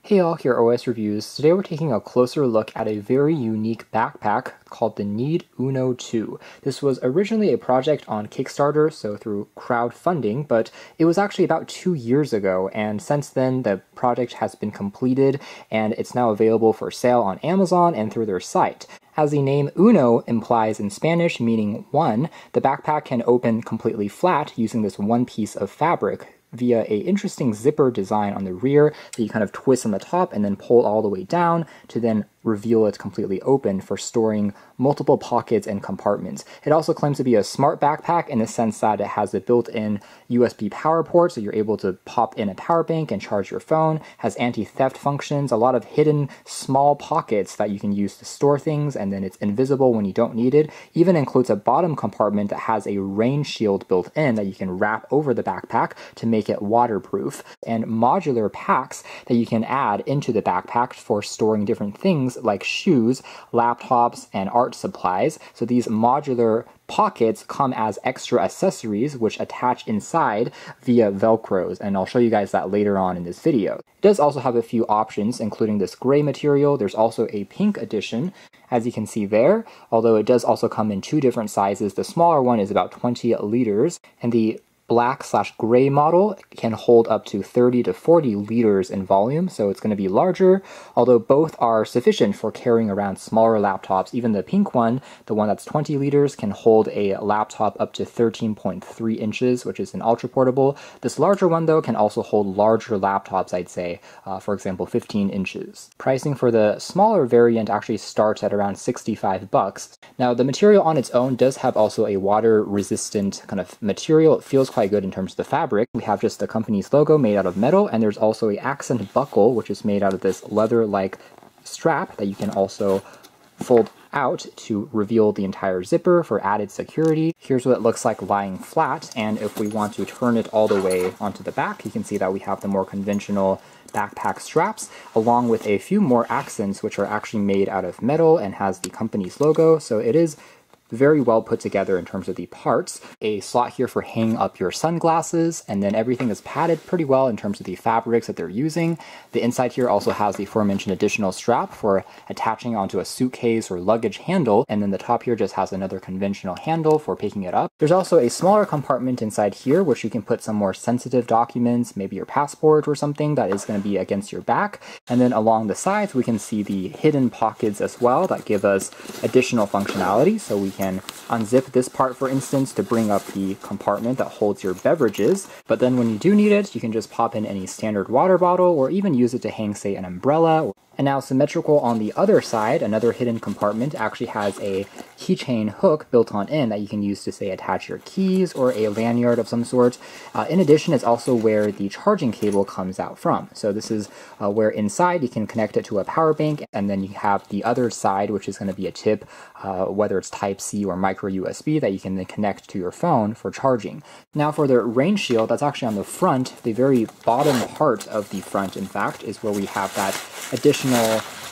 Hey all, here are OS Reviews. Today we're taking a closer look at a very unique backpack called the NIID Uno 2. This was originally a project on Kickstarter, so through crowdfunding, but it was actually about 2 years ago, and since then the project has been completed and it's now available for sale on Amazon and through their site. As the name Uno implies in Spanish, meaning one, the backpack can open completely flat using this one piece of fabric via a interesting zipper design on the rear that you kind of twist on the top and then pull all the way down to then reveal it completely open for storing multiple pockets and compartments. It also claims to be a smart backpack in the sense that it has a built-in USB power port, so you're able to pop in a power bank and charge your phone, has anti-theft functions, a lot of hidden small pockets that you can use to store things, and then it's invisible when you don't need it. Even includes a bottom compartment that has a rain shield built in that you can wrap over the backpack to make it waterproof, and modular packs that you can add into the backpack for storing different things like shoes, laptops, and art supplies. So these modular pockets come as extra accessories which attach inside via Velcros, and I'll show you guys that later on in this video. It does also have a few options, including this gray material. There's also a pink edition, as you can see there, although it does also come in two different sizes. The smaller one is about 20 liters, and the black/gray model can hold up to 30 to 40 liters in volume, so it's going to be larger, although both are sufficient for carrying around smaller laptops. Even the pink one, the one that's 20 liters, can hold a laptop up to 13.3 inches, which is an ultra portable. This larger one, though, can also hold larger laptops, I'd say, for example, 15 inches. Pricing for the smaller variant actually starts at around $65. Now, the material on its own does have also a water-resistant kind of material. It feels quite good in terms of the fabric. We have just the company's logo made out of metal, and there's also a accent buckle, which is made out of this leather-like strap that you can also fold out to reveal the entire zipper for added security. Here's what it looks like lying flat, and if we want to turn it all the way onto the back, you can see that we have the more conventional backpack straps, along with a few more accents which are actually made out of metal and has the company's logo, so it is very well put together in terms of the parts. A slot here for hanging up your sunglasses, and then everything is padded pretty well in terms of the fabrics that they're using. The inside here also has the aforementioned additional strap for attaching onto a suitcase or luggage handle, and then the top here just has another conventional handle for picking it up. There's also a smaller compartment inside here which you can put some more sensitive documents, maybe your passport or something that is going to be against your back. And then along the sides we can see the hidden pockets as well that give us additional functionality. So we can unzip this part, for instance, to bring up the compartment that holds your beverages, but then when you do need it, you can just pop in any standard water bottle or even use it to hang, say, an umbrella. And now symmetrical on the other side, another hidden compartment actually has a keychain hook built on in that you can use to, say, attach your keys or a lanyard of some sort. In addition, it's also where the charging cable comes out from. So this is where inside you can connect it to a power bank, and then you have the other side, which is going to be a tip, whether it's Type-C or micro USB, that you can then connect to your phone for charging. Now for the rain shield, that's actually on the front. The very bottom part of the front, in fact, is where we have that additional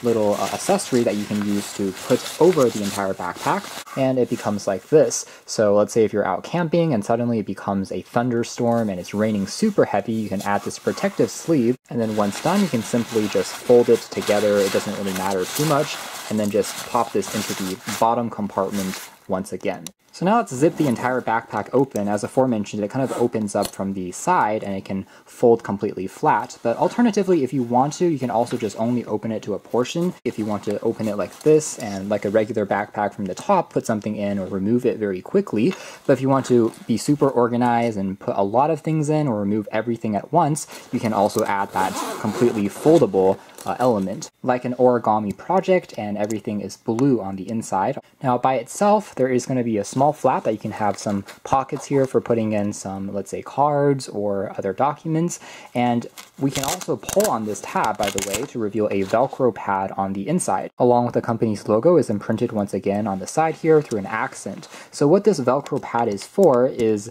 little accessory that you can use to put over the entire backpack, and it becomes like this. So let's say if you're out camping and suddenly it becomes a thunderstorm and it's raining super heavy, you can add this protective sleeve, and then once done you can simply just fold it together. It doesn't really matter too much, and then just pop this into the bottom compartment once again. So now let's zip the entire backpack open. As aforementioned, it kind of opens up from the side and it can fold completely flat. But alternatively, if you want to, you can also just only open it to a portion. If you want to open it like this and like a regular backpack from the top, put something in or remove it very quickly. But if you want to be super organized and put a lot of things in or remove everything at once, you can also add that completely foldable element, like an origami project, and everything is blue on the inside. Now by itself, there is going to be a small flap that you can have some pockets here for putting in some, let's say, cards or other documents, and we can also pull on this tab, by the way, to reveal a Velcro pad on the inside. Along with the company's logo is imprinted once again on the side here through an accent. So what this Velcro pad is for is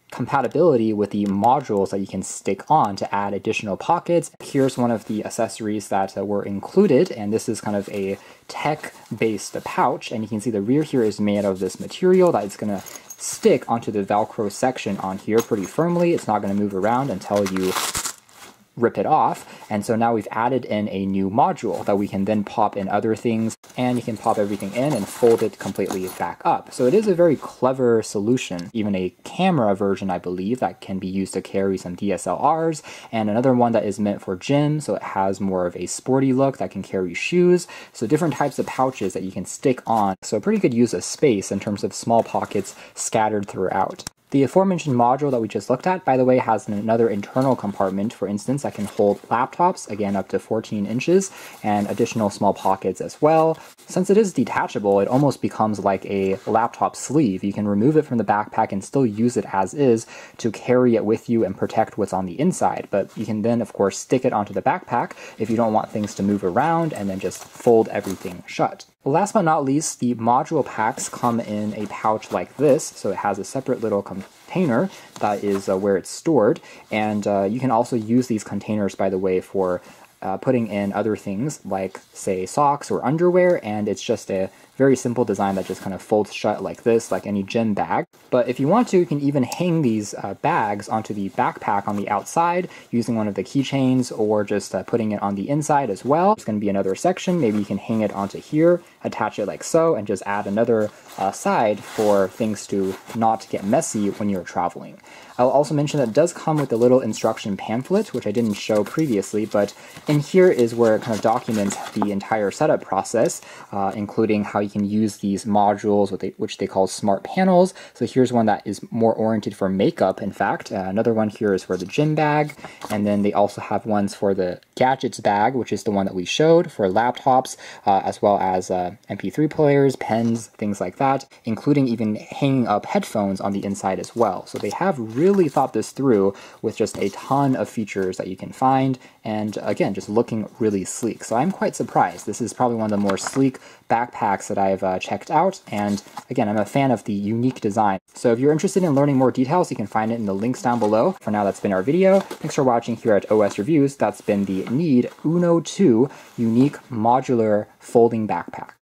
compatibility with the modules that you can stick on to add additional pockets. Here's one of the accessories that were included, and this is kind of a tech-based pouch, and you can see the rear here is made out of this material that is going to stick onto the Velcro section on here pretty firmly. It's not going to move around until you rip it off. And so now we've added in a new module that we can then pop in other things, and you can pop everything in and fold it completely back up. So it is a very clever solution. Even a camera version, I believe, that can be used to carry some DSLRs, and another one that is meant for gym, so it has more of a sporty look that can carry shoes. So different types of pouches that you can stick on. So a pretty good use of space in terms of small pockets scattered throughout. The aforementioned module that we just looked at, by the way, has another internal compartment, for instance, that can hold laptops, again up to 14 inches, and additional small pockets as well. Since it is detachable, it almost becomes like a laptop sleeve. You can remove it from the backpack and still use it as is to carry it with you and protect what's on the inside. But you can then, of course, stick it onto the backpack if you don't want things to move around, and then just fold everything shut. Last but not least, the module packs come in a pouch like this, so it has a separate little container that is where it's stored, and you can also use these containers, by the way, for putting in other things like, say, socks or underwear, and it's just a very simple design that just kind of folds shut like this, like any gym bag. But if you want to, you can even hang these bags onto the backpack on the outside using one of the keychains, or just putting it on the inside as well. It's going to be another section. Maybe you can hang it onto here, attach it like so, and just add another side for things to not get messy when you're traveling. I'll also mention that it does come with a little instruction pamphlet, which I didn't show previously, but in here is where it kind of documents the entire setup process, including how you can use these modules, which they call smart panels. So here's one that is more oriented for makeup, in fact. Another one here is for the gym bag, and then they also have ones for the gadgets bag, which is the one that we showed, for laptops, as well as MP3 players, pens, things like that, including even hanging up headphones on the inside as well. So they have really thought this through with just a ton of features that you can find, and again, just looking really sleek. So I'm quite surprised. This is probably one of the more sleek backpacks that I've checked out, and again, I'm a fan of the unique design. So if you're interested in learning more details, you can find it in the links down below. For now, that's been our video. Thanks for watching here at OS Reviews. That's been the NIID Uno 2 Unique Modular Folding Backpack.